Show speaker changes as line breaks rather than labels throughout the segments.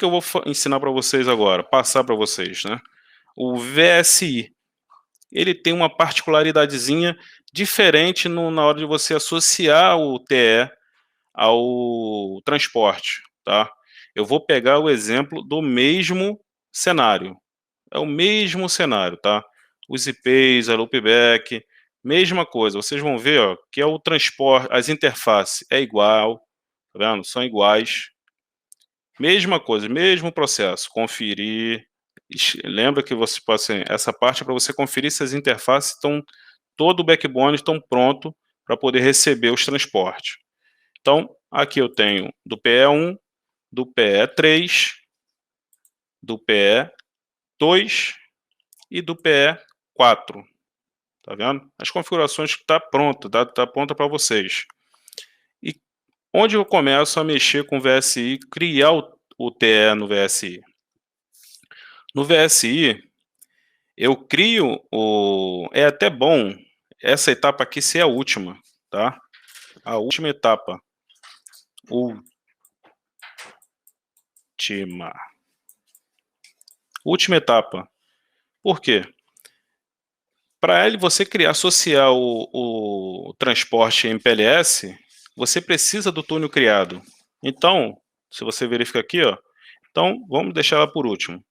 que eu vou ensinar para vocês agora, passar para vocês, né? O VSI, ele tem uma particularidadezinha diferente na hora de você associar o TE ao transporte, tá? Eu vou pegar o exemplo do mesmo cenário, é o mesmo cenário, tá? Os IPs, a loopback, mesma coisa, vocês vão ver, ó, que é o transporte, as interfaces é igual, tá vendo? São iguais, mesma coisa, mesmo processo, conferir, lembra que você pode, assim, essa parte é para você conferir se as interfaces estão, todo o backbone estão pronto para poder receber os transportes. Então, aqui eu tenho do PE1, do PE3, do PE2 e do PE4. Tá vendo? As configurações que tá pronta, tá pronta para vocês. E onde eu começo a mexer com o VSI, criar o TE no VSI? No VSI, eu crio o... É até bom essa etapa aqui ser a última, tá? A última etapa. Última etapa. Por quê? Para ele você criar, associar o transporte MPLS, você precisa do túnel criado. Então, se você verificar aqui, ó, então vamos deixar ela por último.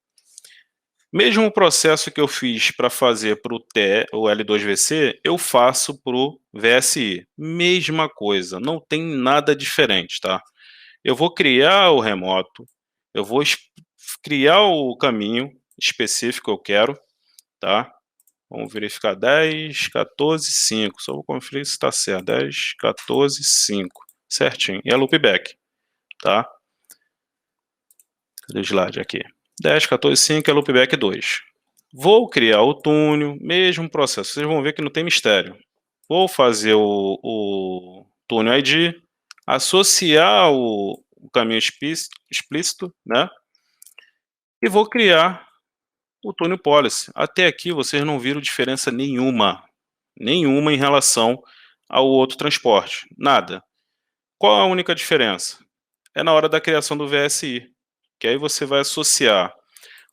Mesmo o processo que eu fiz para fazer para o L2VC, eu faço para o VSI. Mesma coisa, não tem nada diferente, tá? Eu vou criar o remoto, eu vou criar o caminho específico que eu quero, tá? Vamos verificar 10, 14, 5. Só vou conferir se está certo. 10, 14, 5. Certinho. E a loopback, tá? Cadê o slide aqui? 10, 14, 5 é loopback 2. Vou criar o túnel, mesmo processo. Vocês vão ver que não tem mistério. Vou fazer o túnel ID, associar o caminho explícito, né? E vou criar o túnel policy. Até aqui vocês não viram diferença nenhuma em relação ao outro transporte, nada. Qual a única diferença? É na hora da criação do VSI, que aí você vai associar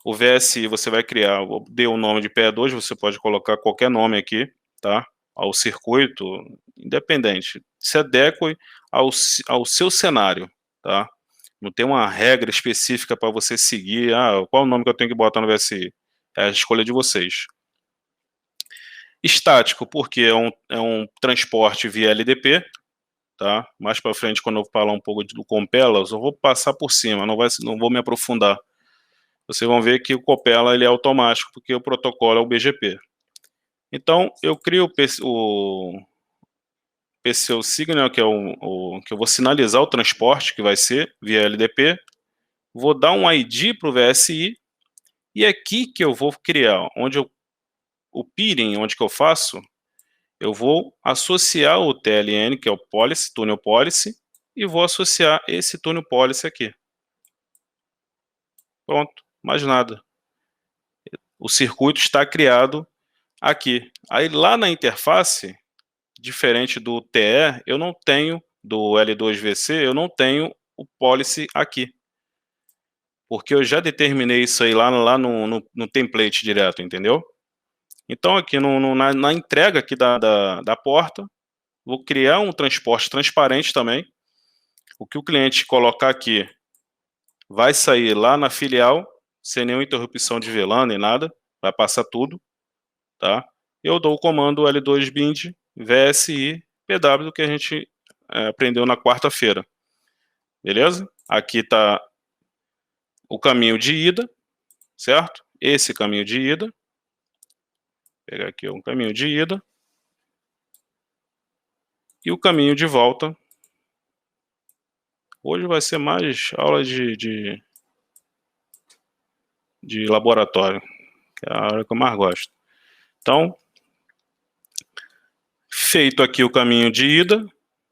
o VSI, você vai criar, deu o nome de PE2, você pode colocar qualquer nome aqui, tá? Ao circuito, independente, se adeque ao seu cenário, tá? Não tem uma regra específica para você seguir, qual o nome que eu tenho que botar no VSI? É a escolha de vocês. Estático, porque é um transporte via LDP, tá? Mais para frente, quando eu falar um pouco do Compela, eu só vou passar por cima, não vou me aprofundar. Vocês vão ver que o Compela ele é automático, porque o protocolo é o BGP. Então, eu crio o PCO Signal, que é que eu vou sinalizar o transporte, que vai ser via LDP, vou dar um ID para o VSI, e é aqui que eu vou criar, o peering, onde que eu faço, eu vou associar o TLN, que é o policy, túnel policy, e vou associar esse túnel policy aqui. Pronto, mais nada. O circuito está criado aqui. Aí lá na interface, diferente do TE, eu não tenho, do L2VC, eu não tenho o policy aqui. Porque eu já determinei isso aí lá no template direto, entendeu? Então aqui na entrega aqui da porta, vou criar um transporte transparente também. O que o cliente colocar aqui vai sair lá na filial, sem nenhuma interrupção de VLAN nem nada, vai passar tudo, tá? Eu dou o comando L2bind VSI PW que a gente aprendeu na quarta-feira, beleza? Aqui está o caminho de ida, certo? Esse caminho de ida, vou pegar aqui um caminho de ida, e o caminho de volta. Hoje vai ser mais aula de laboratório, que é a área que eu mais gosto. Então, feito aqui o caminho de ida,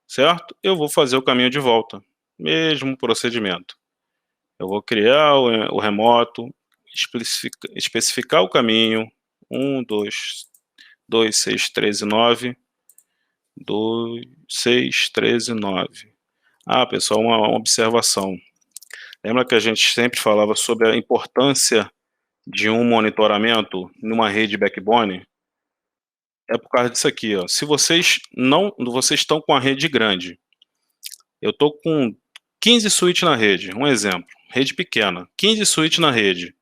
certo? Eu vou fazer o caminho de volta, mesmo procedimento. Eu vou criar o remoto, especificar o caminho, 1, 2, 2, 6, 13, 9, 2, 6, 13, 9. Pessoal, uma observação. Lembra que a gente sempre falava sobre a importância de um monitoramento numa rede backbone? É por causa disso aqui, ó. Se vocês estão com a rede grande, eu tô com 15 switches na rede, um exemplo, rede pequena, 15 switches na rede.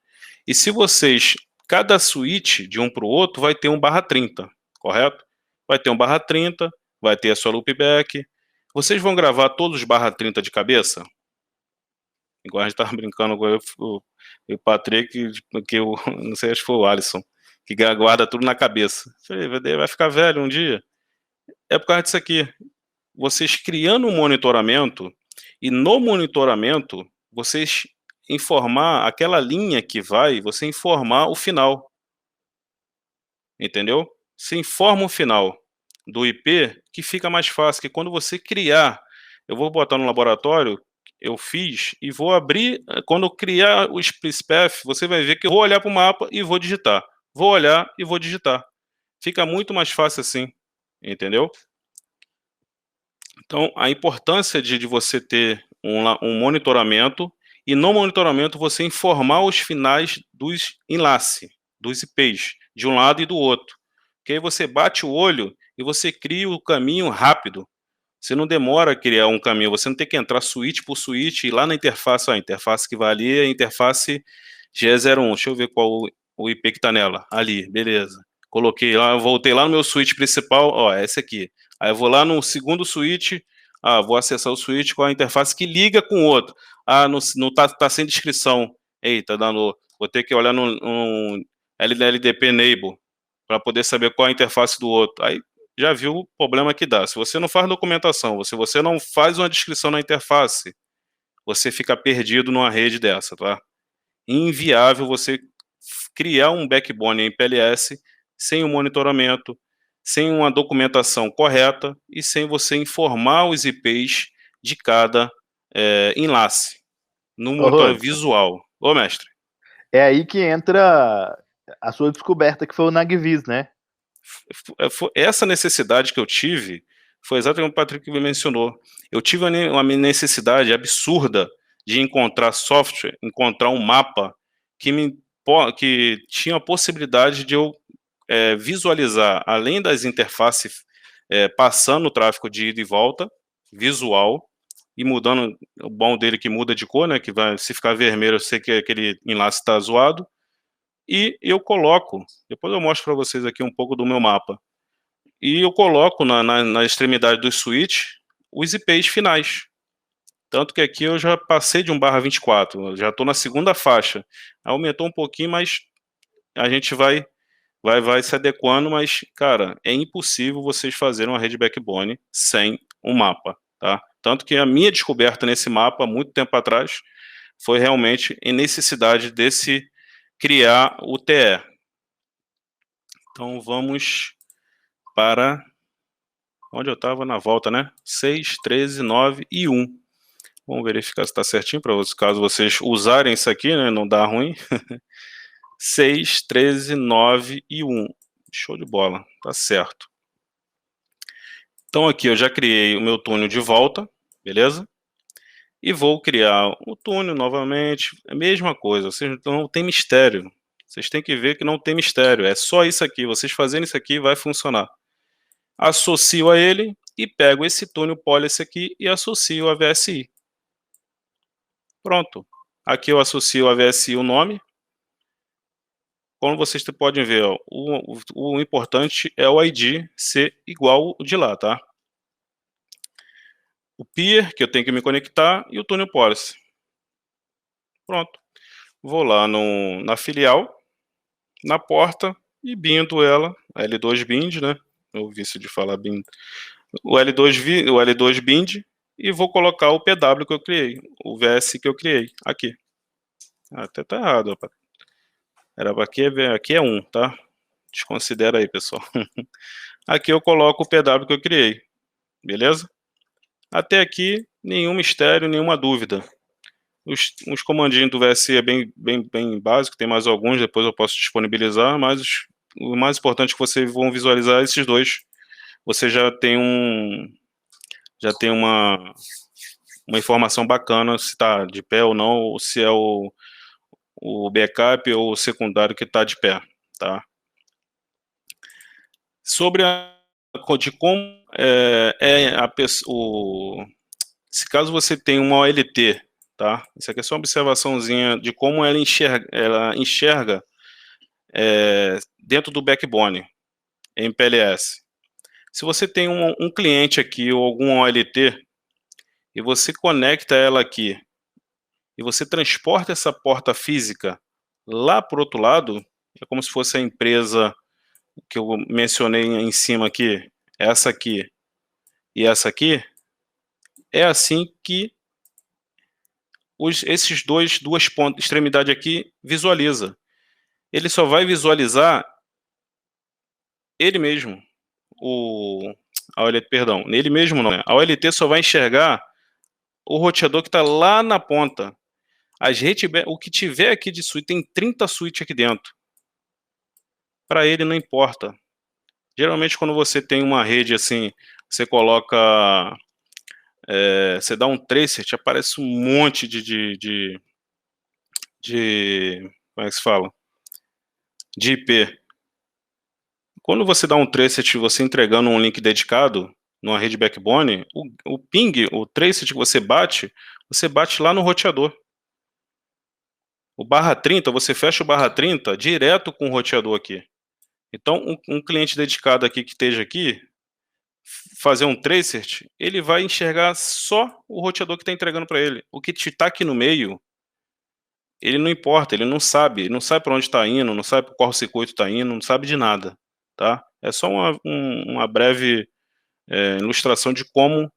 E se vocês, cada switch de um para o outro vai ter um /30, correto? Vai ter um /30, vai ter a sua loopback. Vocês vão gravar todos os /30 de cabeça? Igual a gente tava brincando com o Patrick, que eu não sei, acho que foi o Alisson, que guarda tudo na cabeça. Falei, vai ficar velho um dia. É por causa disso aqui. Vocês criando um monitoramento, e no monitoramento, vocês informar aquela linha que vai, você informar o final. Entendeu? Você informa o final do IP, que fica mais fácil, que quando você criar, eu vou botar no laboratório, eu fiz, e vou abrir, quando eu criar o SplitPath, você vai ver que eu vou olhar para o mapa e vou digitar. Vou olhar e vou digitar. Fica muito mais fácil assim, entendeu? Então, a importância de você ter um monitoramento, e no monitoramento você informar os finais dos enlaces, dos IPs, de um lado e do outro. Que aí você bate o olho e você cria o caminho rápido. Você não demora a criar um caminho, você não tem que entrar switch por switch e lá na interface, a interface que vai ali é a interface G01. Deixa eu ver qual o IP que está nela. Ali, beleza. Coloquei lá, voltei lá no meu switch principal, ó, é esse aqui. Aí eu vou lá no segundo switch, vou acessar o switch com a interface que liga com o outro. Não tá sem descrição. Eita, danou. Vou ter que olhar no LDP Enable para poder saber qual é a interface do outro. Aí já viu o problema que dá. Se você não faz documentação, se você não faz uma descrição na interface, você fica perdido numa rede dessa, tá? Inviável você criar um backbone em PLS sem um monitoramento, sem uma documentação correta e sem você informar os IPs de cada enlace no
Ô,
monitor
Rodson,
visual. Ô, mestre.
é aí que entra a sua descoberta, que foi o Nagvis, né?
Essa necessidade que eu tive foi exatamente o que o Patrick me mencionou. Eu tive uma necessidade absurda de encontrar software, encontrar um mapa que tinha a possibilidade de eu visualizar, além das interfaces passando o tráfego de ida e volta, visual, e mudando, o bom dele que muda de cor, né, que vai, se ficar vermelho eu sei que aquele enlace está zoado, e eu coloco, depois eu mostro para vocês aqui um pouco do meu mapa, e eu coloco na extremidade do switch os IPs finais. Tanto que aqui eu já passei de um /24, já estou na segunda faixa. Aumentou um pouquinho, mas a gente vai se adequando, mas, cara, é impossível vocês fazerem uma rede backbone sem um mapa, tá? Tanto que a minha descoberta nesse mapa, muito tempo atrás, foi realmente a necessidade desse criar o TE. Então vamos para onde eu estava na volta, né? 6, 13, 9 e 1. Vamos verificar se está certinho, para caso vocês usarem isso aqui, né? Não dá ruim. 6, 13, 9 e 1. Show de bola, tá certo. Então aqui eu já criei o meu túnel de volta, beleza? E vou criar o túnel novamente, é a mesma coisa, vocês não tem mistério. Vocês têm que ver que não tem mistério, é só isso aqui, vocês fazendo isso aqui vai funcionar. Associo a ele e pego esse túnel policy aqui e associo a VSI. Pronto. Aqui eu associo a VSI o nome. Como vocês podem ver, ó, o importante é o ID ser igual o de lá, tá? O peer, que eu tenho que me conectar, e o túnel policy. Pronto. Vou lá na filial, na porta, e bindo ela, L2 bind, né? Eu vício de falar bind. O L2 bind, e vou colocar o PW que eu criei, o VS que eu criei, aqui. Até tá errado, rapaz. Aqui é 1, tá? Desconsidera aí, pessoal. Aqui eu coloco o PW que eu criei, beleza? Até aqui, nenhum mistério, nenhuma dúvida. Os comandinhos do VSI é bem básico, tem mais alguns, depois eu posso disponibilizar, mas o mais importante é que vocês vão visualizar esses dois. Você já tem uma informação bacana se está de pé ou não, ou se é o backup ou o secundário que está de pé, tá? Sobre de como se caso você tem uma OLT, tá? Isso aqui é só uma observaçãozinha de como ela enxerga dentro do backbone, MPLS. Se você tem um cliente aqui ou algum OLT e você conecta ela aqui e você transporta essa porta física lá para o outro lado, é como se fosse a empresa que eu mencionei em cima aqui, essa aqui e essa aqui, é assim que esses duas extremidades aqui visualiza. Ele só vai visualizar ele mesmo, a OLT, perdão, nele mesmo não, né? A OLT só vai enxergar o roteador que está lá na ponta. O que tiver aqui de suíte, tem 30 suítes aqui dentro. Para ele não importa. Geralmente quando você tem uma rede assim, você coloca, você dá um tracer, te aparece um monte como é que se fala? De IP. Quando você dá um tracer, você entregando um link dedicado numa rede backbone, o ping, o tracer que você bate lá no roteador. O /30, você fecha o /30 direto com o roteador aqui. Então, um cliente dedicado aqui que esteja aqui, fazer um tracer, ele vai enxergar só o roteador que está entregando para ele. O que está aqui no meio, ele não importa, ele não sabe para onde está indo, não sabe qual circuito está indo, não sabe de nada, tá? É só uma breve ilustração de como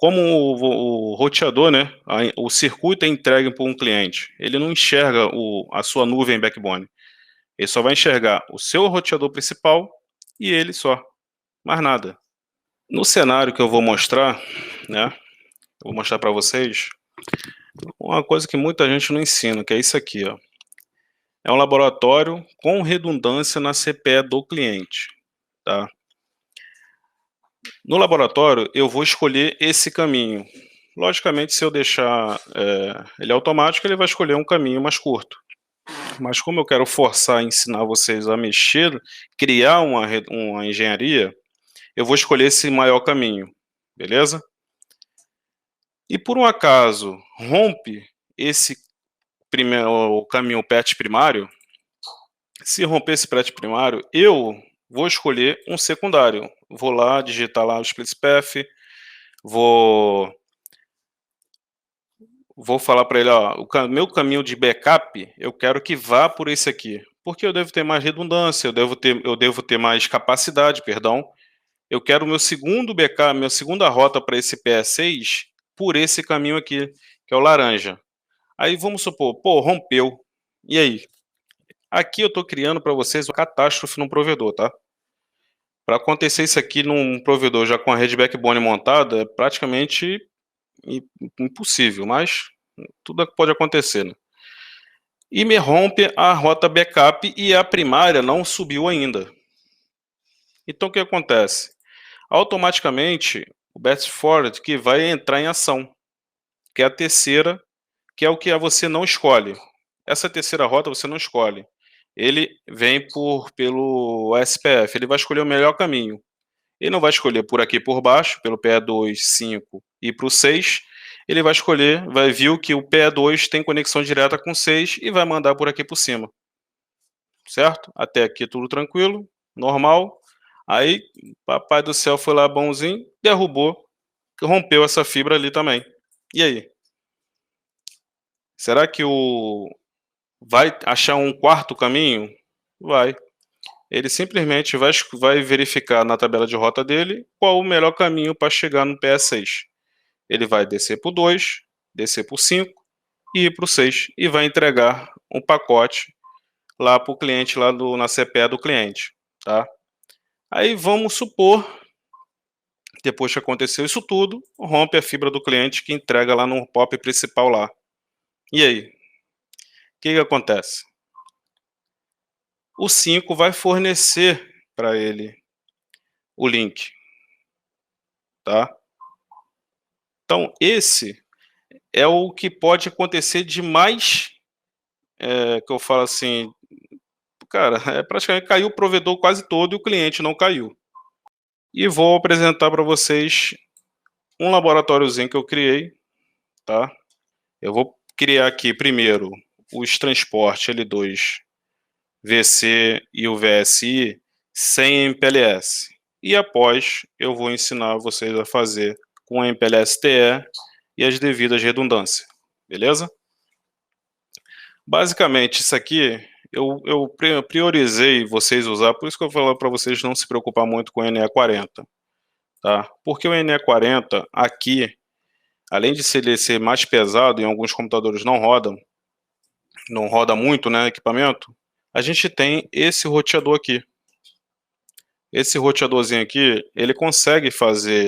o roteador, né, o circuito é entregue por um cliente. Ele não enxerga a sua nuvem backbone. Ele só vai enxergar o seu roteador principal e ele só, mais nada. No cenário que eu vou mostrar, né, eu vou mostrar para vocês uma coisa que muita gente não ensina, que é isso aqui, ó. É um laboratório com redundância na CPE do cliente, tá? No laboratório, eu vou escolher esse caminho. Logicamente, se eu deixar ele automático, ele vai escolher um caminho mais curto. Mas como eu quero forçar, ensinar vocês a mexer, criar uma engenharia, eu vou escolher esse maior caminho, beleza? E por um acaso rompe o caminho PET primário, se romper esse PET primário, eu vou escolher um secundário. Vou lá, digitar lá o SplitSpath, vou falar para ele, ó, meu caminho de backup, eu quero que vá por esse aqui, porque eu devo ter mais redundância, eu devo ter mais capacidade, perdão. Eu quero o meu segundo backup, minha segunda rota para esse PE6 por esse caminho aqui, que é o laranja. Aí vamos supor, pô, rompeu. E aí? Aqui eu estou criando para vocês uma catástrofe no provedor, tá? Para acontecer isso aqui num provedor já com a rede backbone montada, é praticamente impossível, mas tudo pode acontecer, né? E me rompe a rota backup e a primária não subiu ainda. Então o que acontece? Automaticamente o best forward que vai entrar em ação, que é a terceira, que é o que você não escolhe. Essa terceira rota você não escolhe. Ele vem pelo SPF, ele vai escolher o melhor caminho. Ele não vai escolher por aqui por baixo, pelo PE2, 5 e para o 6. Ele vai escolher, vai ver que o PE2 tem conexão direta com 6 e vai mandar por aqui por cima. Certo? Até aqui tudo tranquilo, normal. Aí, papai do céu foi lá bonzinho, derrubou, rompeu essa fibra ali também. E aí? Será que vai achar um quarto caminho? Vai. Ele simplesmente vai verificar na tabela de rota dele qual o melhor caminho para chegar no PS6. Ele vai descer para o 2, descer para o 5 e ir para o 6 e vai entregar um pacote lá para o cliente, lá na CPE do cliente, tá? Aí vamos supor, depois que aconteceu isso tudo, rompe a fibra do cliente que entrega lá no POP principal lá. E aí? O que acontece? O 5 vai fornecer para ele o link, tá? Então, esse é o que pode acontecer de mais, que eu falo assim, cara, praticamente caiu o provedor quase todo e o cliente não caiu. E vou apresentar para vocês um laboratóriozinho que eu criei, tá? Eu vou criar aqui primeiro os transportes L2 VC e o VSI sem MPLS. E após eu vou ensinar vocês a fazer com MPLS TE e as devidas redundâncias, beleza? Basicamente isso aqui eu priorizei vocês usar, por isso que eu falo para vocês não se preocupar muito com o NE40, tá? Porque o NE40 aqui, além de ser mais pesado, em alguns computadores não roda muito, né, equipamento, a gente tem esse roteador aqui. Esse roteadorzinho aqui, ele consegue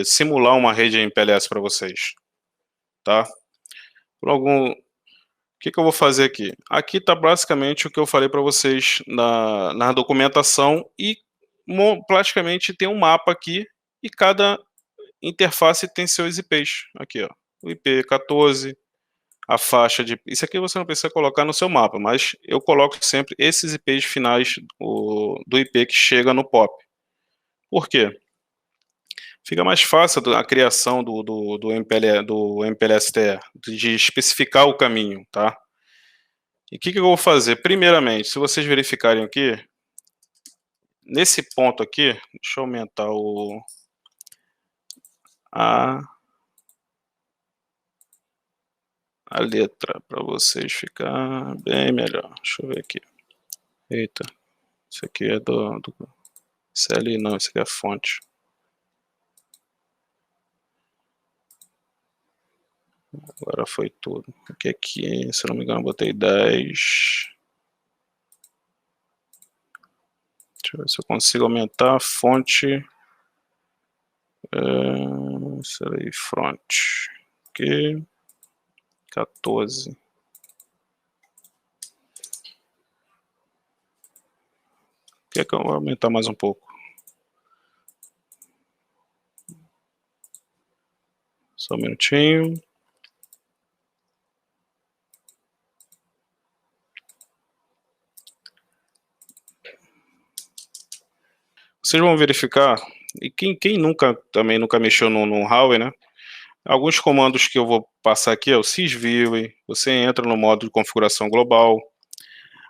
simular uma rede MPLS para vocês, tá? O que eu vou fazer aqui? Aqui está basicamente o que eu falei para vocês na documentação e praticamente tem um mapa aqui e cada interface tem seus IPs. Aqui, ó, o IP 14, a faixa de... Isso aqui você não precisa colocar no seu mapa, mas eu coloco sempre esses IPs finais do IP que chega no POP. Por quê? Fica mais fácil a criação do MPLS-TE, de especificar o caminho, tá? E o que eu vou fazer? Primeiramente, se vocês verificarem aqui, nesse ponto aqui, deixa eu aumentar a letra para vocês ficar bem melhor. Deixa eu ver aqui. Eita, isso aqui é do CLI, não, isso aqui é a fonte. Agora foi tudo. Aqui, se não me engano, eu botei 10. Deixa eu ver se eu consigo aumentar a fonte. Serei front. Aqui. 14. Quer que eu vou aumentar mais um pouco? Só um minutinho. Vocês vão verificar, e quem também nunca mexeu no Huawei, né? Alguns comandos que eu vou passar aqui é o sysview, você entra no modo de configuração global,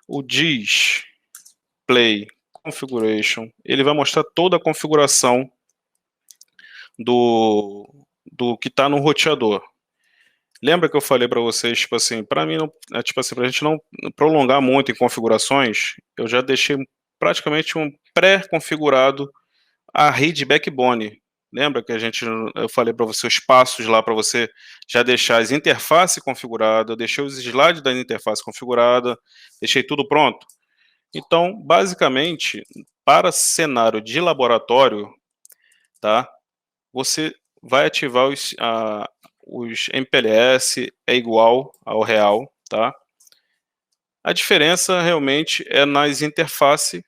o display configuration, ele vai mostrar toda a configuração do que está no roteador. Lembra que eu falei para vocês, tipo assim, para mim, tipo assim, pra gente não prolongar muito em configurações, eu já deixei praticamente um pré-configurado a rede backbone. Lembra que eu falei para você os passos lá para você já deixar as interfaces configuradas, eu deixei os slides da interface configurada, deixei tudo pronto. Então, basicamente, para cenário de laboratório, tá? Você vai ativar os MPLS é igual ao real, tá? A diferença realmente é nas interfaces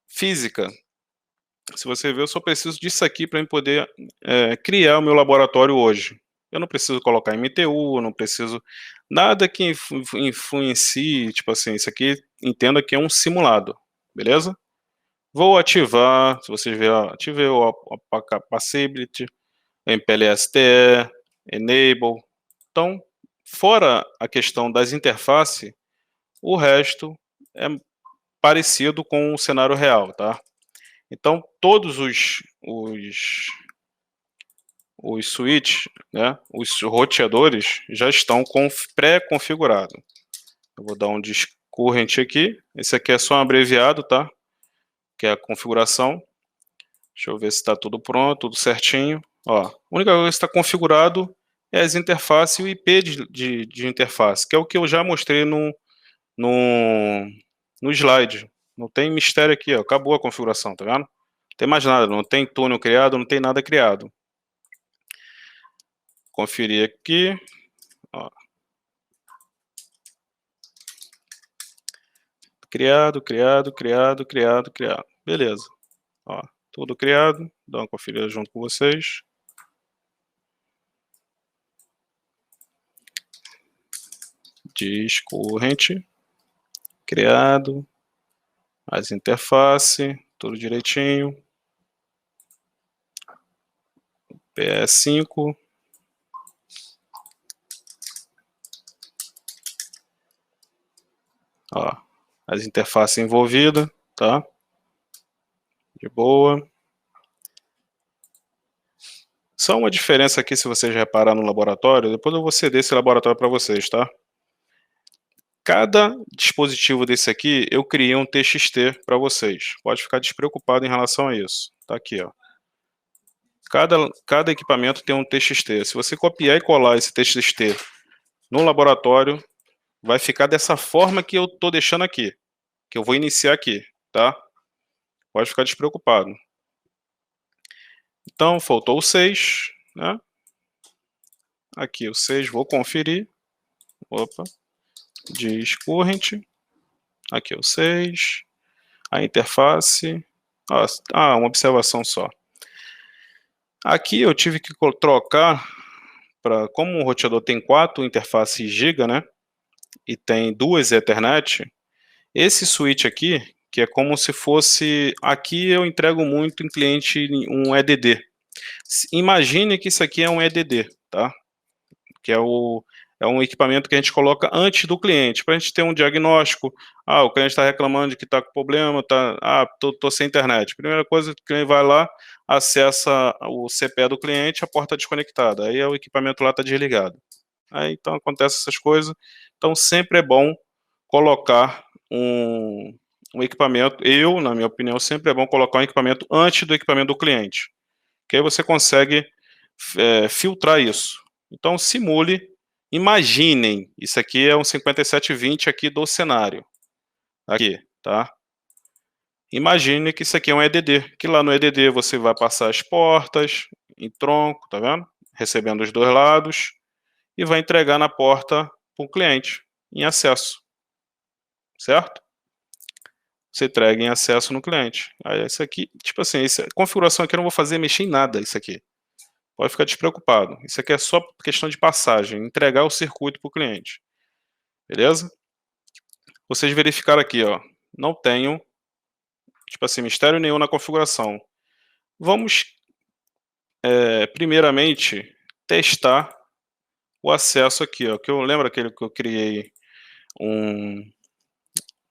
física. Se você ver, eu só preciso disso aqui para poder criar o meu laboratório hoje. Eu não preciso colocar MTU, não preciso nada que influencie, tipo assim, isso aqui, entenda que é um simulado, beleza? Vou ativar, se vocês verem, ativei o Passability, MPLS-TE, Enable. Então, fora a questão das interfaces, o resto é parecido com o cenário real, tá? Então, todos os switches, né, os roteadores, já estão pré-configurados. Eu vou dar um discurrent aqui. Esse aqui é só um abreviado, tá? Que é a configuração. Deixa eu ver se está tudo pronto, tudo certinho. Ó, a única coisa que está configurado é as interfaces e o IP de interface, que é o que eu já mostrei no slide. Não tem mistério aqui, ó. Acabou a configuração, tá vendo? Não tem mais nada, não tem túnel criado, não tem nada criado. Conferir aqui. Ó. Criado. Beleza. Ó, tudo criado. Dá uma conferida junto com vocês. disk current, criado, as interface, tudo direitinho, PE5, ó, as interfaces envolvidas, tá? De boa. Só uma diferença aqui, se vocês reparar no laboratório, depois eu vou ceder esse laboratório para vocês, tá? Cada dispositivo desse aqui, eu criei um TXT para vocês. Pode ficar despreocupado em relação a isso. Tá aqui, ó. Cada equipamento tem um TXT. Se você copiar e colar esse TXT no laboratório, vai ficar dessa forma que eu tô deixando aqui, que eu vou iniciar aqui, tá? Pode ficar despreocupado. Então, faltou o 6, né? Aqui o 6, vou conferir. Opa. Disk current. Aqui o 6. A interface. Uma observação só. Aqui eu tive que trocar, como o roteador tem 4 interfaces giga, né? E tem 2 Ethernet. Esse switch aqui, que é como se fosse... Aqui eu entrego muito em cliente um EDD. Imagine que isso aqui é um EDD, tá? Que é um equipamento que a gente coloca antes do cliente, para a gente ter um diagnóstico. O cliente está reclamando de que está com problema, tô sem internet. Primeira coisa, o cliente vai lá, acessa o CPE do cliente, a porta desconectada, aí o equipamento lá está desligado. Aí então acontece essas coisas. Então sempre é bom colocar um equipamento, na minha opinião, sempre é bom colocar um equipamento antes do equipamento do cliente, que aí você consegue filtrar isso. Então simule, imaginem, isso aqui é um 5720 aqui do cenário, aqui, tá? Imagine que isso aqui é um EDD, que lá no EDD você vai passar as portas em tronco, tá vendo? Recebendo os dois lados, e vai entregar na porta para o cliente, em acesso, certo? Você entrega em acesso no cliente. Aí isso aqui, tipo assim, essa configuração aqui eu não vou fazer mexer em nada, isso aqui. Pode ficar despreocupado. Isso aqui é só questão de passagem, entregar o circuito para o cliente. Beleza? Vocês verificaram aqui, ó, não tenho, tipo assim, mistério nenhum na configuração. Vamos, primeiramente, testar o acesso aqui, ó, que eu lembro aquele que eu criei um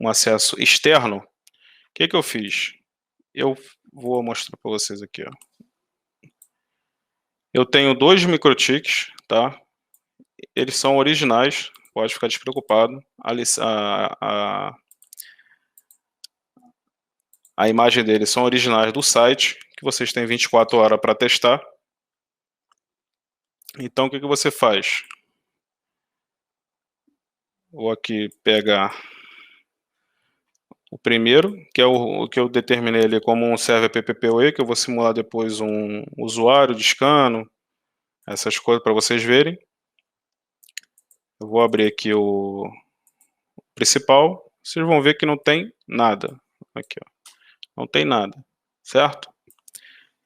acesso externo. O que eu fiz? Eu vou mostrar para vocês aqui, ó. Eu tenho 2 microtics, tá? Eles são originais, pode ficar despreocupado. A imagem deles são originais do site, que vocês têm 24 horas para testar. Então, o que você faz? Vou aqui pegar o primeiro, que é o que eu determinei ali como um server PPPoE, que eu vou simular depois um usuário de scano, essas coisas para vocês verem. Eu vou abrir aqui o principal, vocês vão ver que não tem nada. Aqui, ó. Não tem nada, certo?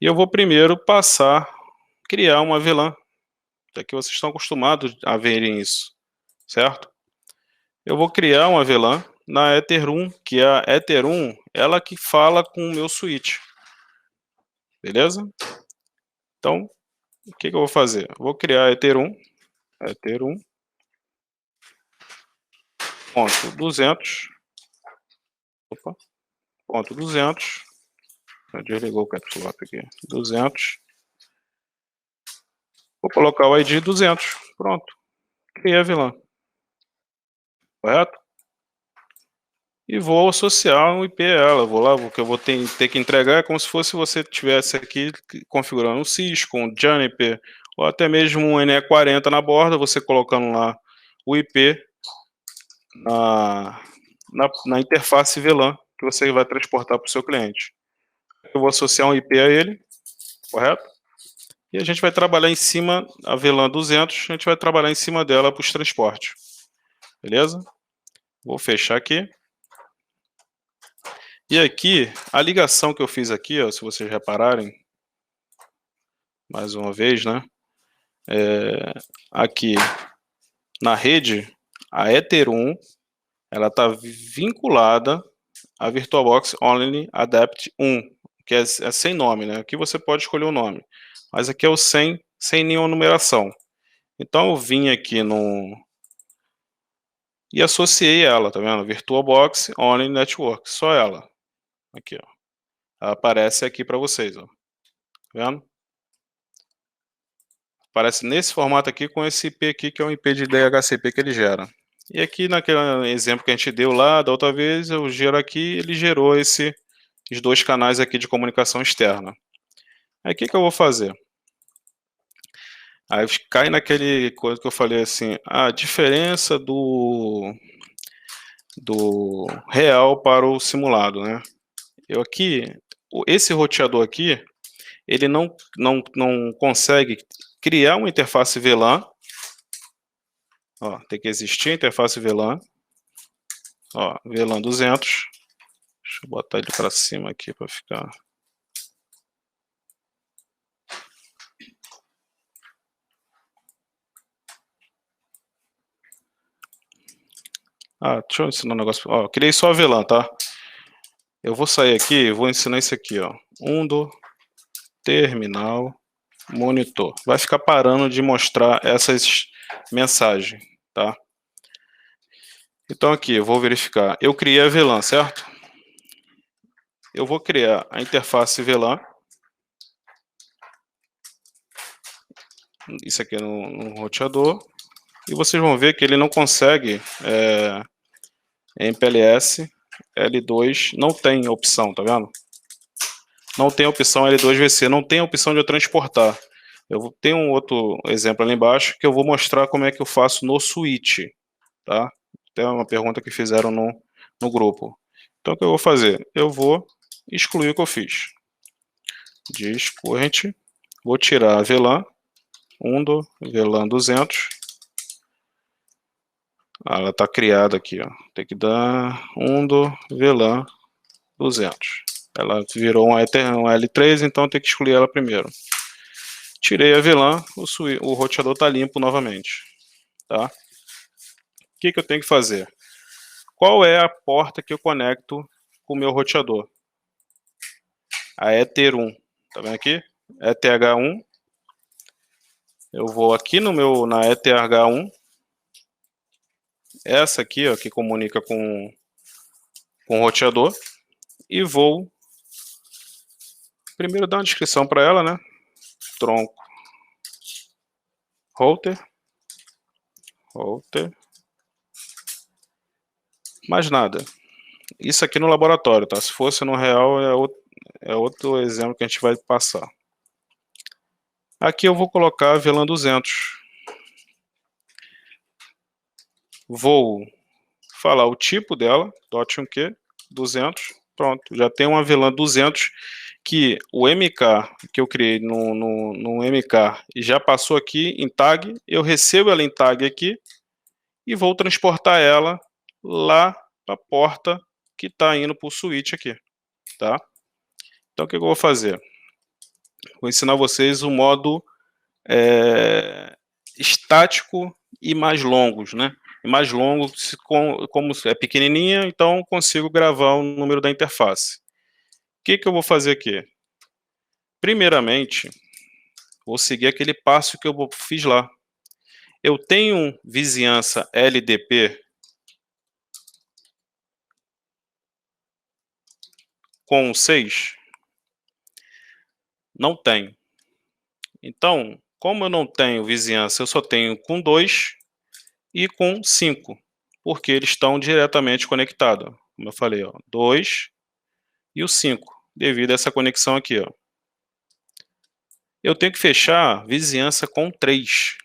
E eu vou primeiro criar uma VLAN. Daqui vocês estão acostumados a verem isso, certo? Eu vou criar uma VLAN na Ether1, que a Ether1, ela que fala com o meu switch. Beleza? Então, o que eu vou fazer? Eu vou criar a Ether1, ponto 200, ponto 200, desligou o caps lock aqui, 200, vou colocar o ID 200, pronto, criei a VLAN, correto? E vou associar um IP a ela, o que eu vou ter que entregar é como se fosse você tivesse aqui configurando um Cisco, um Juniper, ou até mesmo um NE40 na borda, você colocando lá o IP na interface VLAN que você vai transportar para o seu cliente. Eu vou associar um IP a ele, correto? E a gente vai trabalhar em cima, a VLAN 200, a gente vai trabalhar em cima dela para os transportes. Beleza? Vou fechar aqui. E aqui, a ligação que eu fiz aqui, ó, se vocês repararem, mais uma vez, né? Aqui na rede, a Ether1, ela está vinculada à VirtualBox Online Adapt 1, que é sem nome, né? Aqui você pode escolher o nome, mas aqui é o sem nenhuma numeração. Então eu vim aqui e associei ela, tá vendo? VirtualBox Online Network, só ela. Aqui, ó. Ela aparece aqui para vocês, ó. Tá vendo? Aparece nesse formato aqui com esse IP aqui, que é um IP de DHCP que ele gera. E aqui naquele exemplo que a gente deu lá da outra vez, eu gero aqui, ele gerou esses dois canais aqui de comunicação externa. Aí o que eu vou fazer? Aí cai naquele coisa que eu falei assim, a diferença do real para o simulado, né? Eu aqui, esse roteador aqui, ele não consegue criar uma interface VLAN. Ó, tem que existir a interface VLAN. Ó, VLAN 200. Deixa eu botar ele para cima aqui para ficar. Ah, deixa eu ensinar um negócio. Ó, eu criei só a VLAN, tá? Eu vou sair aqui, vou ensinar isso aqui, ó. Undo, terminal, monitor. Vai ficar parando de mostrar essas mensagens, tá? Então aqui, eu vou verificar. Eu criei a VLAN, certo? Eu vou criar a interface VLAN. Isso aqui é no roteador. E vocês vão ver que ele não consegue MPLS L2, não tem opção, tá vendo? Não tem opção L2VC, não tem opção de eu transportar. Eu tenho um outro exemplo ali embaixo que eu vou mostrar como é que eu faço no switch, tá? Tem uma pergunta que fizeram no grupo. Então o que eu vou fazer? Eu vou excluir o que eu fiz. Disk current, vou tirar a VLAN, undo, VLAN 200. Ah, ela está criada aqui, ó. Tem que dar undo, VLAN 200. Ela virou um L3, então tem que excluir ela primeiro. Tirei a VLAN, o roteador está limpo novamente, tá? O que eu tenho que fazer? Qual é a porta que eu conecto com o meu roteador? A Ether1, tá vendo aqui? ETH1. Eu vou aqui na ETH1, essa aqui, ó, que comunica com o roteador, e vou primeiro dar uma descrição para ela, né? Tronco, router, mais nada. Isso aqui no laboratório, tá? Se fosse no real, é outro exemplo que a gente vai passar. Aqui eu vou colocar a VLAN 200. Vou falar o tipo dela, .1Q 200. Pronto, já tem uma VLAN 200 que o MK que eu criei no MK já passou aqui em tag. Eu recebo ela em tag aqui e vou transportar ela lá para a porta que está indo para o switch aqui, tá? Então o que eu vou fazer? Vou ensinar vocês o modo estático e mais longos, né? E mais longo, como é pequenininha, então consigo gravar o número da interface. O que eu vou fazer aqui? Primeiramente, vou seguir aquele passo que eu fiz lá. Eu tenho vizinhança LDP com 6? Não tenho. Então, como eu não tenho vizinhança, eu só tenho com 2 e com 5, porque eles estão diretamente conectados. Como eu falei, ó, 2 e o 5, devido a essa conexão aqui, ó. Eu tenho que fechar vizinhança com 3,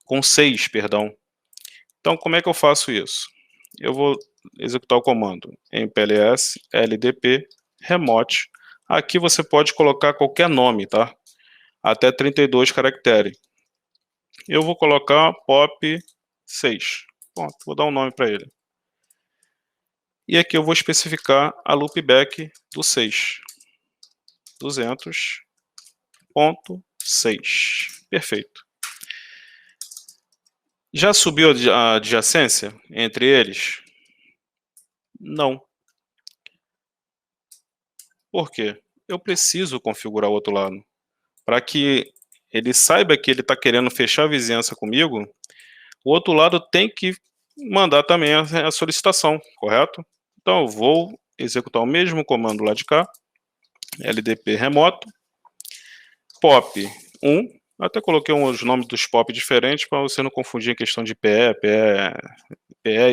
com 6, perdão. Então, como é que eu faço isso? Eu vou executar o comando mpls ldp remote. Aqui você pode colocar qualquer nome, tá? Até 32 caracteres. Eu vou colocar pop6. Pronto, vou dar um nome para ele. E aqui eu vou especificar a loopback do 6. 200.6. Perfeito. Já subiu a adjacência entre eles? Não. Por quê? Eu preciso configurar o outro lado. Para que ele saiba que ele está querendo fechar a vizinhança comigo, o outro lado tem que mandar também a solicitação, correto? Então eu vou executar o mesmo comando lá de cá, LDP remoto, POP 1, até coloquei os nomes dos POP diferentes para você não confundir em questão de PE, e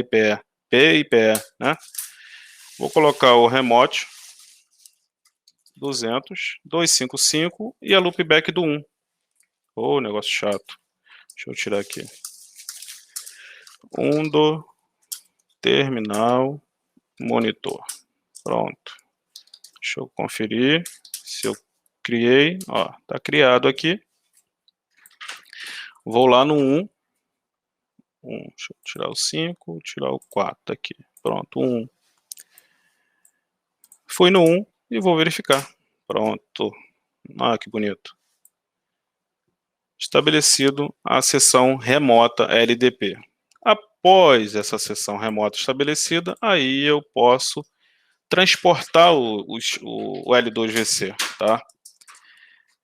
PE, P e PE, né? Vou colocar o remote 200, 255 e a loopback do 1. Ô, negócio chato. Deixa eu tirar aqui. Do terminal monitor. Pronto. Deixa eu conferir se eu criei. Ó, tá criado aqui. Vou lá no 1. Deixa eu tirar o 5, tirar o 4 aqui. Pronto, 1. Fui no 1 e vou verificar. Pronto. Ah, que bonito. Estabelecido a sessão remota LDP. Após essa sessão remota estabelecida, aí eu posso transportar o L2VC, tá?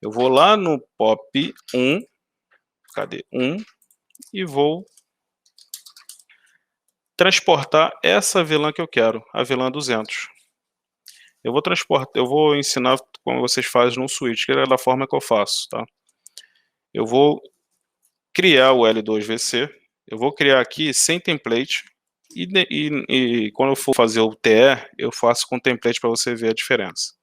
Eu vou lá no POP 1, cadê? 1, e vou transportar essa VLAN que eu quero, a VLAN 200. Eu vou ensinar como vocês fazem no switch, que é da forma que eu faço, tá? Eu vou criar o L2VC, eu vou criar aqui sem template, e quando eu for fazer o TE, eu faço com template para você ver a diferença.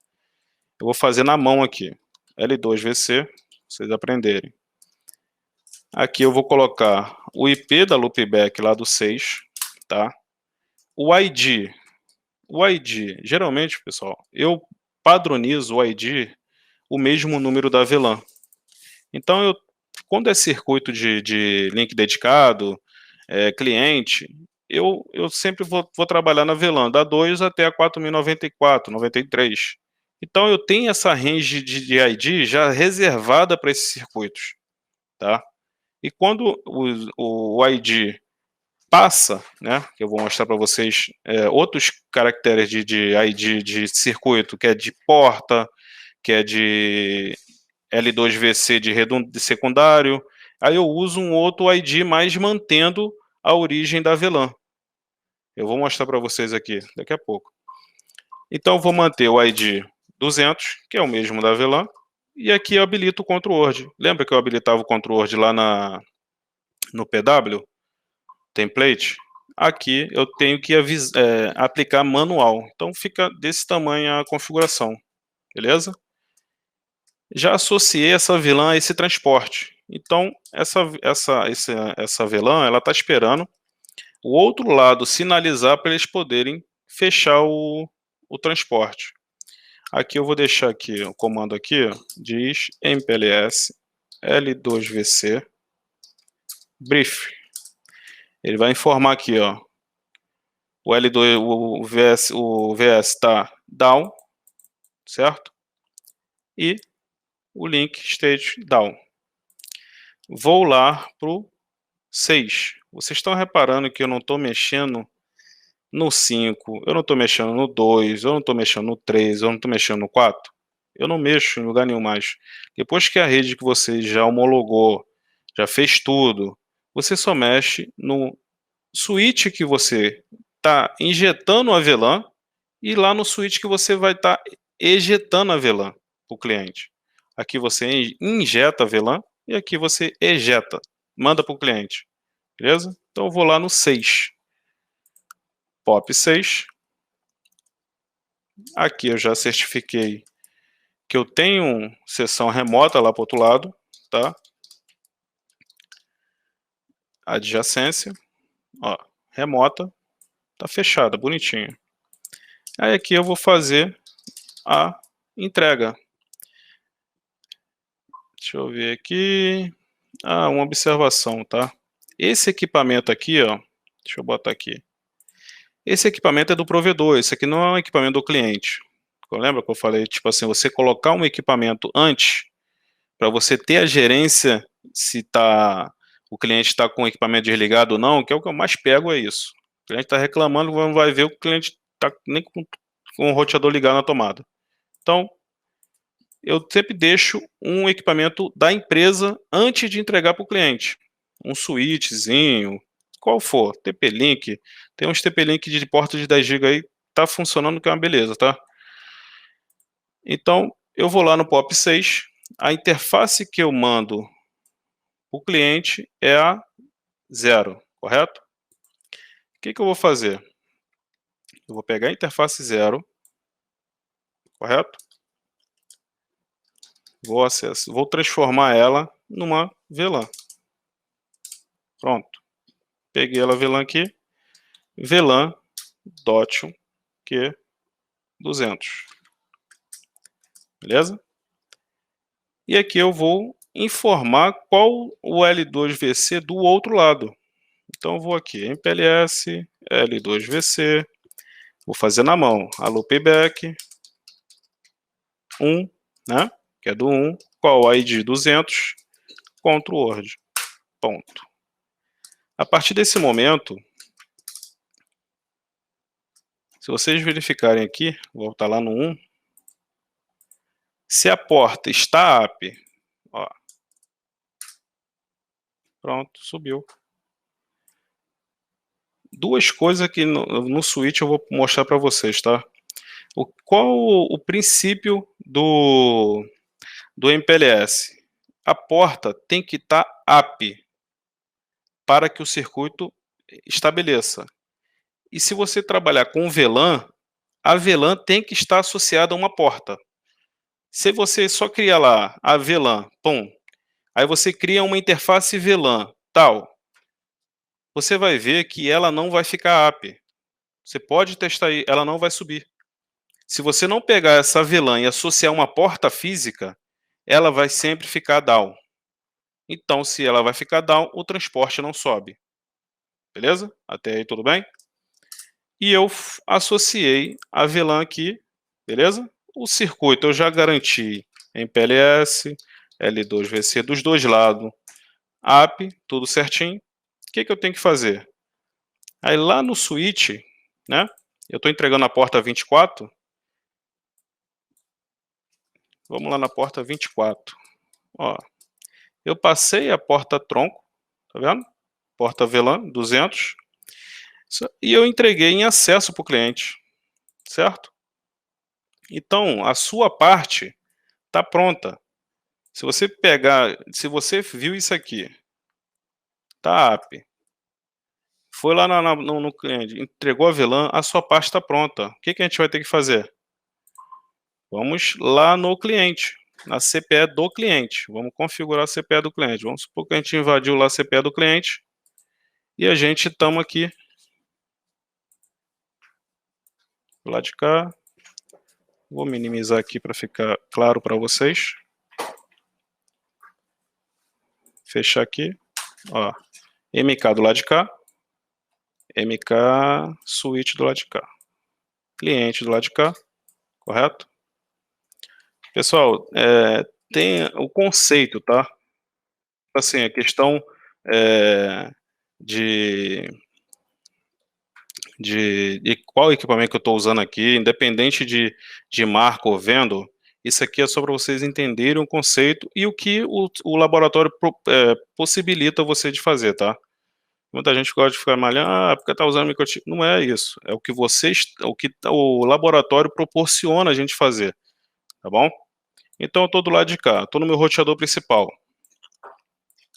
Eu vou fazer na mão aqui, L2VC, vocês aprenderem. Aqui eu vou colocar o IP da loopback lá do 6, tá? O ID, geralmente, pessoal, eu padronizo o ID o mesmo número da VLAN. Então, quando é circuito de link dedicado, cliente, eu sempre vou trabalhar na VLAN, da 2 até a 4094, 93. Então, eu tenho essa range de ID já reservada para esses circuitos, tá? E quando o ID passa, né, que eu vou mostrar para vocês outros caracteres de ID de circuito, que é de porta, que é de L2VC de secundário, aí eu uso um outro ID, mas mantendo a origem da VLAN. Eu vou mostrar para vocês aqui daqui a pouco. Então, eu vou manter o ID 200, que é o mesmo da VLAN, e aqui eu habilito o CtrlWord. Lembra que eu habilitava o CtrlWord lá no PW? Template? Aqui eu tenho que aplicar manual. Então, fica desse tamanho a configuração, beleza? Já associei essa VLAN a esse transporte. Então, essa VLAN, ela está esperando o outro lado sinalizar para eles poderem fechar o transporte. Aqui eu vou deixar aqui o comando aqui, diz mpls L2VC brief. Ele vai informar aqui, ó, o L2, o VS está down, certo? E o link state down. Vou lá para o 6. Vocês estão reparando que eu não estou mexendo no 5, eu não estou mexendo no 2, eu não estou mexendo no 3, eu não estou mexendo no 4? Eu não mexo em lugar nenhum mais. Depois que a rede que você já homologou, já fez tudo, você só mexe no switch que você está injetando a VLAN e lá no switch que você vai estar ejetando a VLAN para o cliente. Aqui você injeta a VLAN e aqui você ejeta, manda para o cliente. Beleza? Então eu vou lá no 6. POP 6. Aqui eu já certifiquei que eu tenho sessão remota lá para o outro lado, tá? Adjacência, ó, remota, tá fechada, bonitinho. Aí aqui eu vou fazer a entrega. Deixa eu ver aqui. Uma observação, tá? Esse equipamento aqui, ó, deixa eu botar aqui. Esse equipamento é do provedor, esse aqui não é um equipamento do cliente. Lembra que eu falei, tipo assim, você colocar um equipamento antes, para você ter a gerência se tá o cliente está com o equipamento desligado ou não, que é o que eu mais pego, é isso. O cliente está reclamando, vai ver o cliente está nem com o roteador ligado na tomada. Então, eu sempre deixo um equipamento da empresa antes de entregar para o cliente. Um switchzinho, qual for, TP-Link, tem uns TP-Link de porta de 10 GB aí, tá funcionando, que é uma beleza, tá? Então, eu vou lá no POP6, a interface que eu mando o cliente é a 0, correto? O que eu vou fazer? Eu vou pegar a interface 0, correto? Vou transformar ela numa VLAN. Pronto. Peguei ela VLAN aqui, VLAN Dottion Q200. Beleza? E aqui eu vou informar qual o L2VC do outro lado. Então eu vou aqui, MPLS, L2VC, vou fazer na mão, alô payback, 1, né? Que é do 1, qual o ID 200, Ctrl Word, ponto. A partir desse momento, se vocês verificarem aqui, vou voltar lá no 1, se a porta está up, ó, pronto, subiu. Duas coisas aqui no switch eu vou mostrar para vocês, tá? Qual o princípio do MPLS? A porta tem que estar up para que o circuito estabeleça. E se você trabalhar com VLAN, a VLAN tem que estar associada a uma porta. Se você só cria lá a VLAN, pum, aí você cria uma interface VLAN, tal, você vai ver que ela não vai ficar up. Você pode testar aí, ela não vai subir. Se você não pegar essa VLAN e associar uma porta física, ela vai sempre ficar down. Então, se ela vai ficar down, o transporte não sobe. Beleza? Até aí tudo bem? E eu associei a VLAN aqui, beleza? O circuito eu já garanti MPLS, L2VC dos dois lados, up, tudo certinho. O que eu tenho que fazer? Aí lá no switch, né? Eu estou entregando a porta 24. Vamos lá na porta 24. Ó, eu passei a porta tronco, tá vendo? Porta VLAN 200. E eu entreguei em acesso para o cliente, certo? Então, a sua parte está pronta. Se você pegar, se você viu isso aqui, tá up, foi lá no cliente, entregou a VLAN, a sua parte está pronta. O que a gente vai ter que fazer? Vamos lá no cliente, na CPE do cliente. Vamos configurar a CPE do cliente. Vamos supor que a gente invadiu lá a CPE do cliente e a gente estamos aqui do lado de cá. Vou minimizar aqui para ficar claro para vocês. Fechar aqui. Ó, MK do lado de cá. MK switch do lado de cá. Cliente do lado de cá. Correto? Pessoal, tem o conceito, tá? Assim, a questão de qual equipamento que eu estou usando aqui, independente de marca ou vendo, isso aqui é só para vocês entenderem o conceito e o que o laboratório possibilita você de fazer, tá? Muita gente gosta de ficar malhando, porque está usando microchip. Não é isso, é o que o laboratório proporciona a gente fazer, tá bom? Então eu estou do lado de cá, estou no meu roteador principal,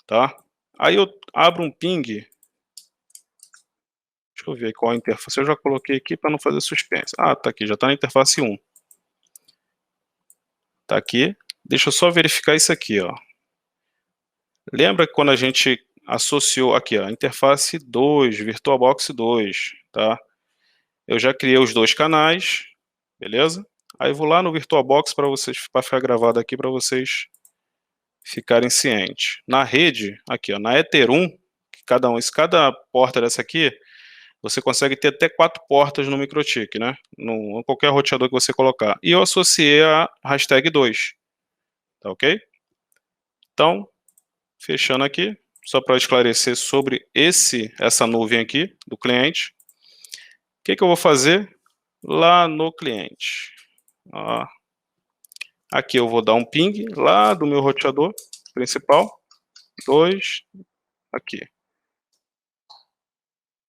tá? Aí eu abro um ping. Deixa eu ver qual a interface. Eu já coloquei aqui para não fazer suspense. Ah, tá aqui, já está na interface 1. Tá aqui. Deixa eu só verificar isso aqui, ó. Lembra que quando a gente associou aqui, ó, interface 2, VirtualBox 2, tá? Eu já criei os dois canais, beleza? Aí vou lá no VirtualBox para ficar gravado aqui para vocês ficarem cientes. Na rede, aqui, ó, na Ether 1, cada porta dessa aqui, você consegue ter até 4 portas no MikroTik, né? Em qualquer roteador que você colocar. E eu associei a hashtag 2. Tá ok? Então, fechando aqui, só para esclarecer sobre essa nuvem aqui do cliente. O que eu vou fazer lá no cliente? Ó, aqui eu vou dar um ping lá do meu roteador principal, 2, aqui.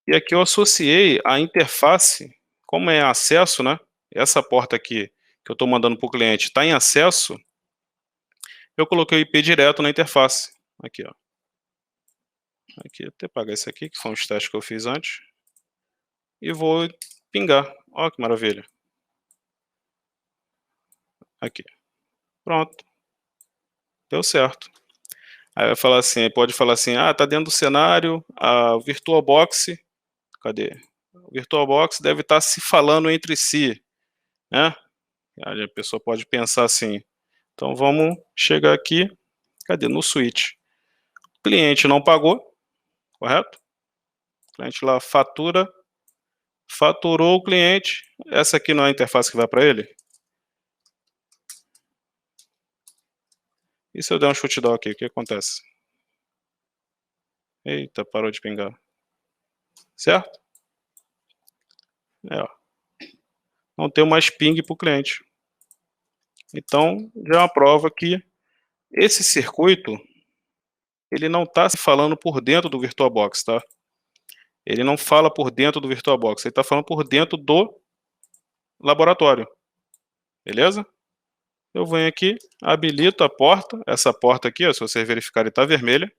E aqui eu associei a interface, como é acesso, né? Essa porta aqui que eu estou mandando para o cliente está em acesso, eu coloquei o IP direto na interface. Aqui, ó. Aqui, até apagar esse aqui, que foi os testes que eu fiz antes. E vou pingar. Ó que maravilha. Aqui. Pronto. Deu certo. Aí vai falar assim, pode falar assim, tá dentro do cenário, a VirtualBox, cadê? O VirtualBox deve estar se falando entre si, né? Aí a pessoa pode pensar assim, então vamos chegar aqui, cadê? No switch. O cliente não pagou, correto? O cliente lá faturou o cliente, essa aqui não é a interface que vai para ele? E se eu der um shutdown aqui, o que acontece? Eita, parou de pingar. Certo? Ó. Não tem mais ping para o cliente. Então, já é uma prova que esse circuito, ele não está se falando por dentro do VirtualBox, tá? Ele não fala por dentro do VirtualBox, ele está falando por dentro do laboratório. Beleza? Eu venho aqui, habilito a porta, essa porta aqui, ó, se vocês verificarem, está vermelha.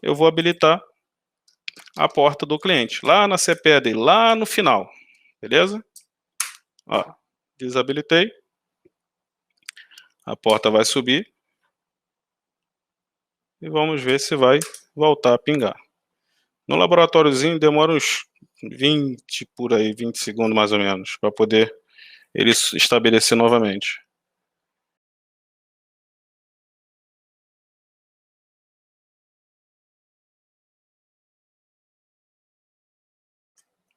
Eu vou habilitar a porta do cliente, lá na CPE dele, lá no final. Beleza? Ó, desabilitei. A porta vai subir. E vamos ver se vai voltar a pingar. No laboratóriozinho demora uns 20 por aí, 20 segundos mais ou menos, para poder ele estabelecer novamente.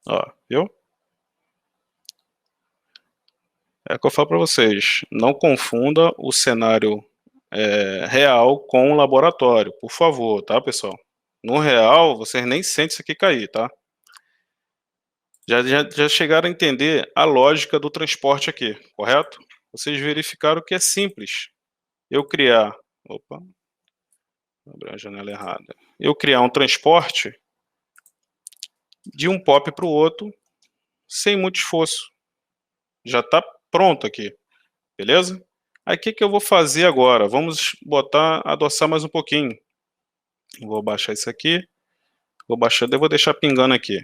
Ó, viu? É o que eu falo para vocês, não confunda o cenário real com o laboratório, por favor, tá, pessoal? No real, vocês nem sentem isso aqui cair, tá? Já chegaram a entender a lógica do transporte aqui, correto? Vocês verificaram que é simples. Eu criar... Opa, abri a janela errada. Eu criar um transporte de um POP para o outro sem muito esforço. Já está pronto aqui, beleza? Aí o que eu vou fazer agora? Vamos adoçar mais um pouquinho. Vou baixar isso aqui. Vou deixar pingando aqui.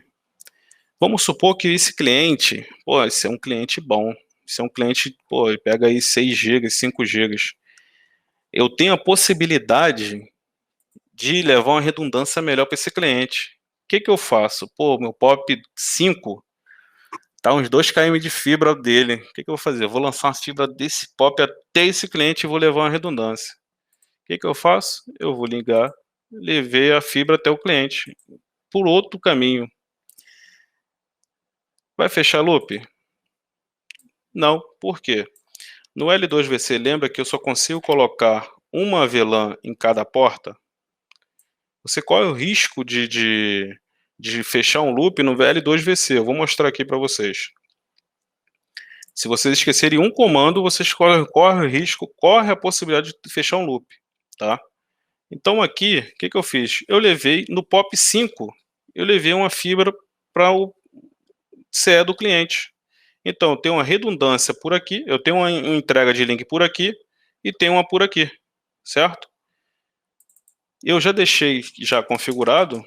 Vamos supor que esse cliente, esse é um cliente bom. Esse é um cliente, ele pega aí 6 GB, 5 GB. Eu tenho a possibilidade de levar uma redundância melhor para esse cliente. O que eu faço? Meu POP 5 tá uns 2 km de fibra dele. O que eu vou fazer? Eu vou lançar uma fibra desse POP até esse cliente e vou levar uma redundância. O que eu faço? Eu vou ligar, levei a fibra até o cliente por outro caminho. Vai fechar loop? Não. Por quê? No L2VC, lembra que eu só consigo colocar uma VLAN em cada porta? Você corre o risco de fechar um loop no L2VC. Eu vou mostrar aqui para vocês. Se vocês esquecerem um comando, vocês correm o risco, corre a possibilidade de fechar um loop, tá? Então aqui, o que eu fiz? Eu levei no POP 5, eu levei uma fibra para o CE do cliente. Então eu tenho uma redundância por aqui, eu tenho uma entrega de link por aqui e tenho uma por aqui, certo? Eu já deixei configurado,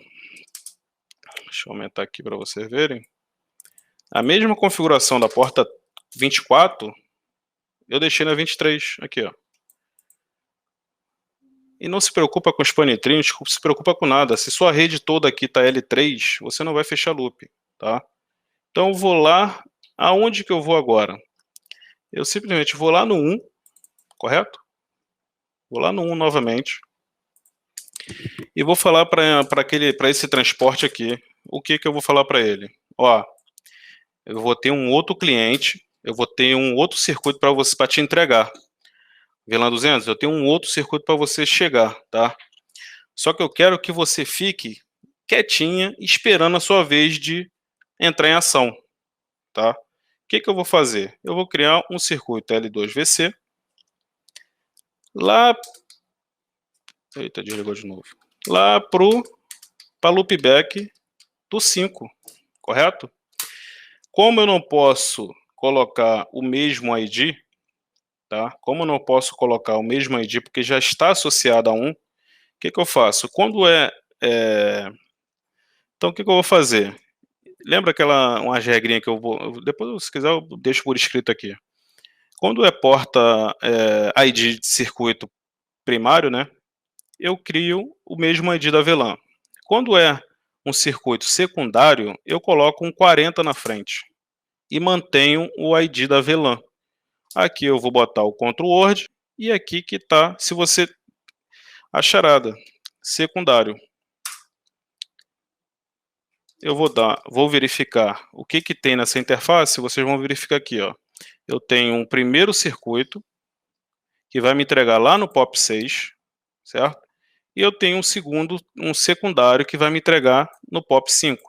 deixa eu aumentar aqui para vocês verem, a mesma configuração da porta 24, eu deixei na 23, aqui ó. E não se preocupa com os panetrinhos, não se preocupa com nada, se sua rede toda aqui está L3, você não vai fechar loop, tá? Então eu vou lá, aonde que eu vou agora? Eu simplesmente vou lá no 1, correto? Vou lá no 1 novamente. E vou falar para esse transporte aqui, o que eu vou falar para ele? Ó, eu vou ter um outro cliente, eu vou ter um outro circuito para te entregar. VLAN 200, eu tenho um outro circuito para você chegar, tá? Só que eu quero que você fique quietinha, esperando a sua vez de entrar em ação, tá? O que que eu vou fazer? Eu vou criar um circuito L2VC lá... Eita, desligou de novo. Lá para loopback do 5, correto? Como eu não posso colocar o mesmo ID, tá? Como eu não posso colocar o mesmo ID porque já está associado a 1, o que que eu faço? Quando Então, o que que eu vou fazer? Lembra umas regrinhas que eu vou... Depois, se quiser, eu deixo por escrito aqui. Quando é porta ID de circuito primário, né? Eu crio o mesmo ID da VLAN. Quando é um circuito secundário, eu coloco um 40 na frente e mantenho o ID da VLAN. Aqui eu vou botar o Ctrl Word e aqui que está, se você... a charada, secundário. Eu vou verificar o que que tem nessa interface, vocês vão verificar aqui, ó. Eu tenho um primeiro circuito, que vai me entregar lá no POP6, certo? E eu tenho um secundário, que vai me entregar no POP5.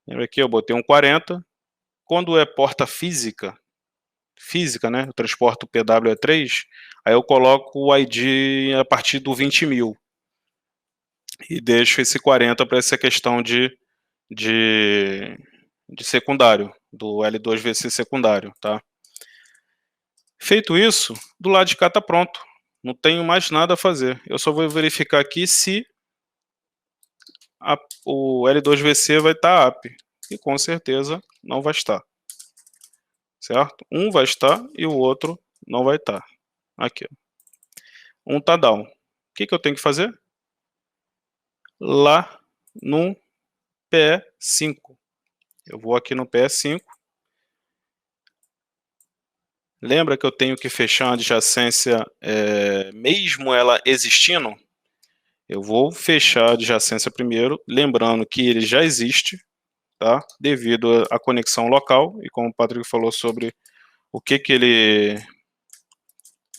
Lembra aqui, eu botei um 40. Quando é porta física, né? Eu transporto o PWE3, aí eu coloco o ID a partir do 20.000. E deixo esse 40 para essa questão de secundário, do L2VC secundário, tá? Feito isso, do lado de cá tá pronto. Não tenho mais nada a fazer. Eu só vou verificar aqui se o L2VC vai estar up. E com certeza não vai estar. Certo? Um vai estar e o outro não vai estar. Aqui, ó. Um tá down. O que que eu tenho que fazer? Lá no PE5. Eu vou aqui no PE5. Lembra que eu tenho que fechar a adjacência mesmo ela existindo? Eu vou fechar a adjacência primeiro, lembrando que ele já existe, tá? Devido à conexão local, e como o Patrick falou sobre o que que ele...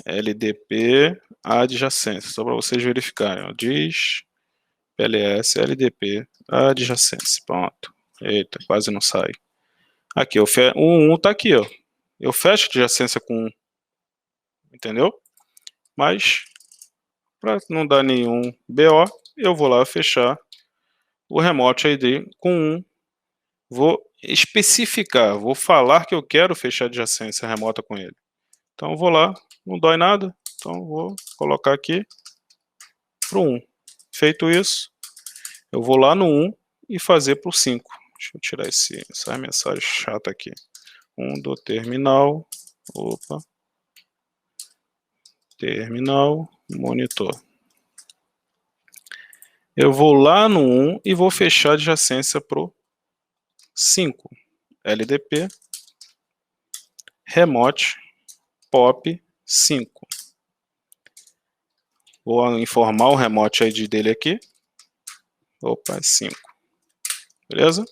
LDP adjacência, só para vocês verificarem, ó. Diz PLS LDP adjacência, pronto. Eita, quase não sai. Aqui, o 1 tá aqui, ó. Eu fecho a adjacência com 1, entendeu? Mas, para não dar nenhum BO, eu vou lá fechar o Remote ID com 1. Vou especificar, vou falar que eu quero fechar a adjacência remota com ele. Então, eu vou lá, não dói nada. Então, vou colocar aqui para o 1. Feito isso, eu vou lá no 1 e fazer para o 5. Deixa eu tirar essa mensagem chata aqui. 1 do terminal. Opa. Terminal, monitor. Eu vou lá no 1 e vou fechar a adjacência para o 5. LDP, remote, POP 5. Vou informar o remote ID dele aqui. Opa, 5. Beleza?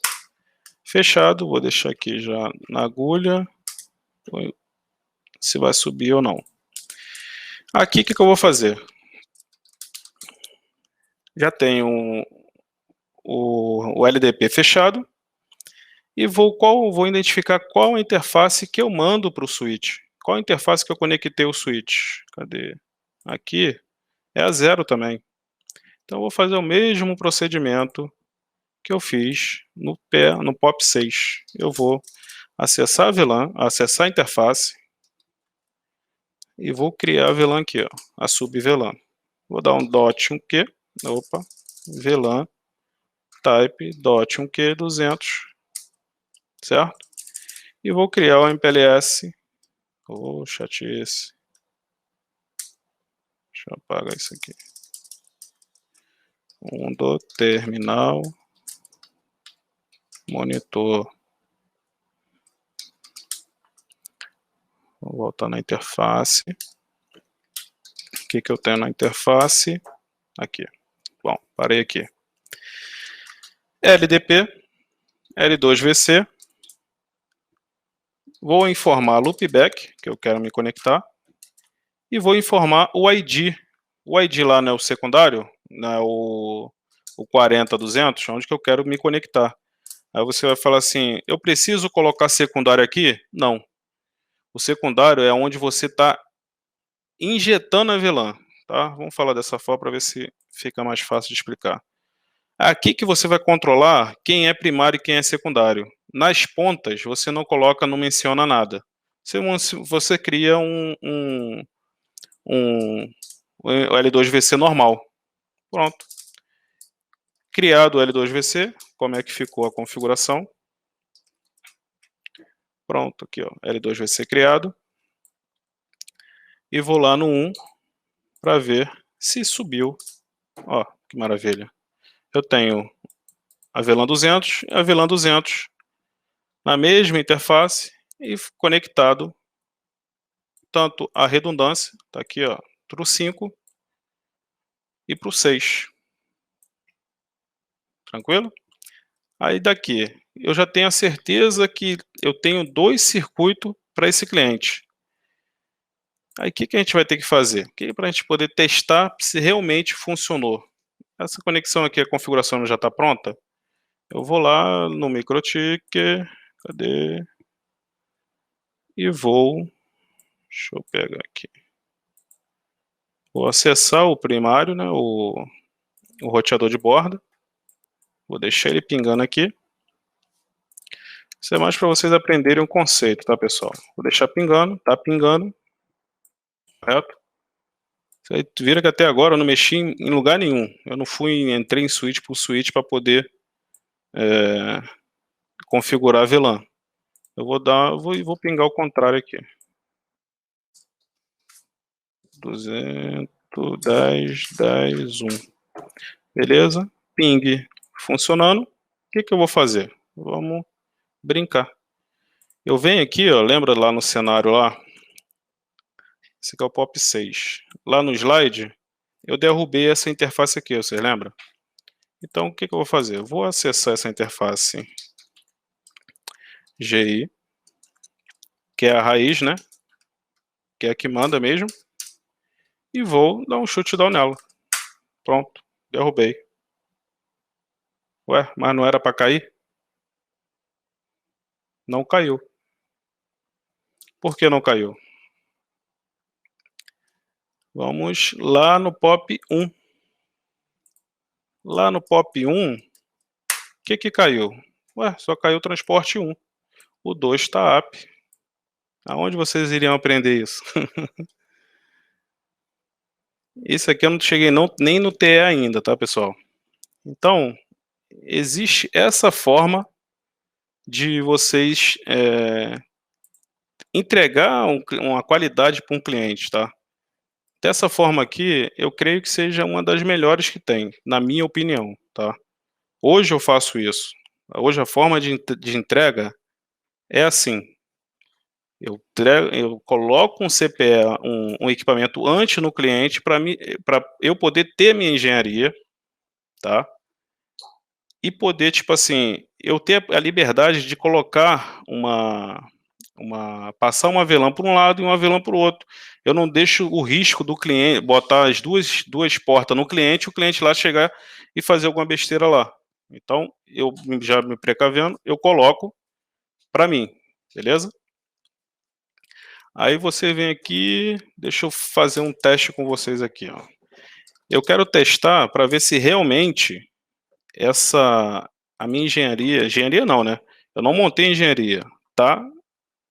Fechado, vou deixar aqui já na agulha, se vai subir ou não. Aqui, o que eu vou fazer? Já tenho o LDP fechado, e vou identificar qual a interface que eu mando para o switch. Qual a interface que eu conectei o switch? Cadê? Aqui é a 0 também. Então, eu vou fazer o mesmo procedimento que eu fiz no POP6. Eu vou acessar a VLAN, acessar a interface, e vou criar a VLAN aqui, ó, a sub-VLAN. Vou dar um dot 1Q, opa, VLAN type dot 1Q 200, certo? E vou criar o MPLS, chatice, deixa eu apagar isso aqui. Um do terminal, monitor. Vou voltar na interface. O que que eu tenho na interface? Aqui. Bom, parei aqui. LDP, L2VC. Vou informar loopback, que eu quero me conectar. E vou informar o ID. O ID lá não é o secundário, né, o 40.200, onde que eu quero me conectar. Aí você vai falar assim, eu preciso colocar secundário aqui? Não. O secundário é onde você está injetando a VLAN, tá? Vamos falar dessa forma para ver se fica mais fácil de explicar. Aqui que você vai controlar quem é primário e quem é secundário. Nas pontas, você não coloca, não menciona nada. Você cria um L2VC normal. Pronto. Criado o L2VC, como é que ficou a configuração? Pronto, aqui ó, L2VC criado. E vou lá no 1 para ver se subiu. Ó, que maravilha. Eu tenho a VLAN 200 e a VLAN 200 na mesma interface e conectado tanto a redundância, tá aqui ó, para o 5 e para o 6. Tranquilo? Aí daqui, eu já tenho a certeza que eu tenho 2 circuitos para esse cliente. Aí o que a gente vai ter que fazer? Para a gente poder testar se realmente funcionou. Essa conexão aqui, a configuração já está pronta. Eu vou lá no MikroTik, cadê? E vou, deixa eu pegar aqui. Vou acessar o primário, né, o roteador de borda. Vou deixar ele pingando aqui. Isso é mais para vocês aprenderem um conceito, tá, pessoal? Vou deixar pingando, tá pingando. Correto? Você vira que até agora eu não mexi em lugar nenhum. Eu não entrei em switch por switch para poder configurar a VLAN. Eu vou pingar o contrário aqui. 200, 10, 10, 1. Beleza? Ping funcionando. O que eu vou fazer? Vamos brincar. Eu venho aqui, ó, lembra lá no cenário lá? Esse aqui é o POP 6. Lá no slide, eu derrubei essa interface aqui, vocês lembram? Então, o que eu vou fazer? Eu vou acessar essa interface GI, que é a raiz, né? Que é a que manda mesmo. E vou dar um shutdown nela. Pronto, derrubei. Ué, mas não era para cair? Não caiu. Por que não caiu? Vamos lá no POP 1. Lá no POP 1, o que caiu? Ué, só caiu o transporte 1. O 2 está up. Aonde vocês iriam aprender isso? Isso aqui eu não cheguei nem no TE ainda, tá, pessoal? Então, existe essa forma de vocês entregar uma qualidade para um cliente, tá? Dessa forma aqui, eu creio que seja uma das melhores que tem, na minha opinião, tá? Hoje eu faço isso. Hoje a forma de entrega é assim. Eu coloco um CPE, um equipamento antes no cliente para eu poder ter minha engenharia, tá? E poder, tipo assim, eu ter a liberdade de colocar passar uma VLAN por um lado e uma VLAN por outro. Eu não deixo o risco do cliente botar as duas portas no cliente, o cliente lá chegar e fazer alguma besteira lá. Então, eu já me precavendo, eu coloco para mim, beleza? Aí você vem aqui, deixa eu fazer um teste com vocês aqui, ó. Eu quero testar para ver se realmente a minha engenharia não, né? Eu não montei engenharia, tá?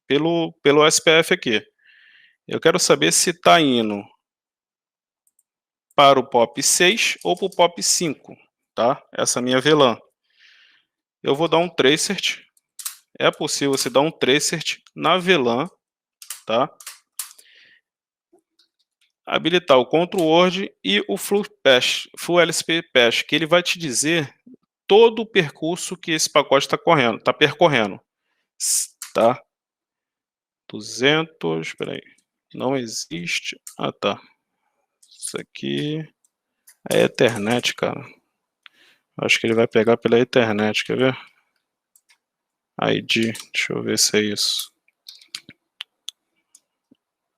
Pelo SPF aqui. Eu quero saber se está indo para o POP 6 ou para o POP 5, tá? Essa minha VLAN. Eu vou dar um tracert. É possível você dar um tracert na VLAN, tá? Habilitar o Control Word e o Full LSP Patch, que ele vai te dizer todo o percurso que esse pacote está percorrendo, tá? 200, espera aí, não existe, ah tá, isso aqui é Ethernet, cara, acho que ele vai pegar pela Ethernet, quer ver? ID, deixa eu ver se é isso,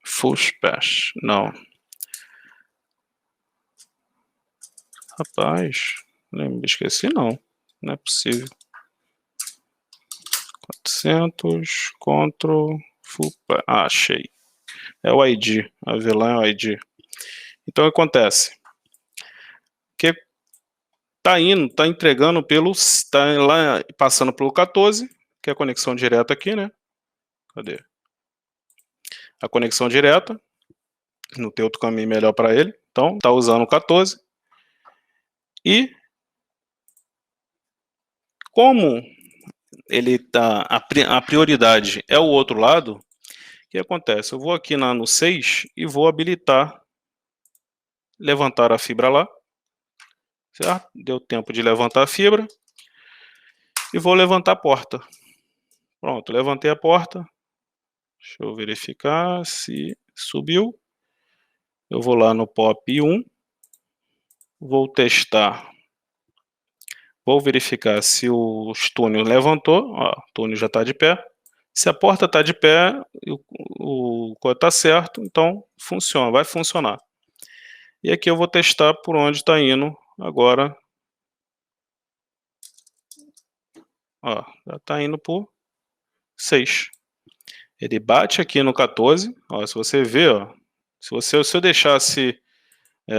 Full Patch, não, Rapaz, esqueci não. Não é possível. 400, Ctrl, full, achei. É o ID, a VLAN é o ID. Então, o que acontece? Que tá entregando tá lá, passando pelo 14, que é a conexão direta aqui, né? Cadê? A conexão direta. Não tem outro caminho melhor para ele. Então, tá usando o 14. E como ele tá, a prioridade é o outro lado, o que acontece? Eu vou aqui no 6 e vou habilitar levantar a fibra lá, certo? Deu tempo de levantar a fibra e vou levantar a porta. Pronto, levantei a porta. Deixa eu verificar se subiu. Eu vou lá no POP 1, vou testar. Vou verificar se o túnel levantou. Ó, o túnel já está de pé. Se a porta está de pé, o código está certo, então funciona, vai funcionar. E aqui eu vou testar por onde está indo agora. Ó, já está indo por 6. Ele bate aqui no 14. Ó, se você ver, ó, se eu deixasse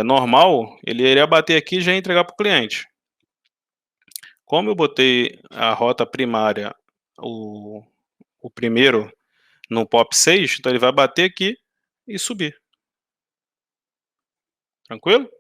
normal, ele iria bater aqui e já ia entregar para o cliente. Como eu botei a rota primária, o primeiro, no POP 6, então ele vai bater aqui e subir. Tranquilo?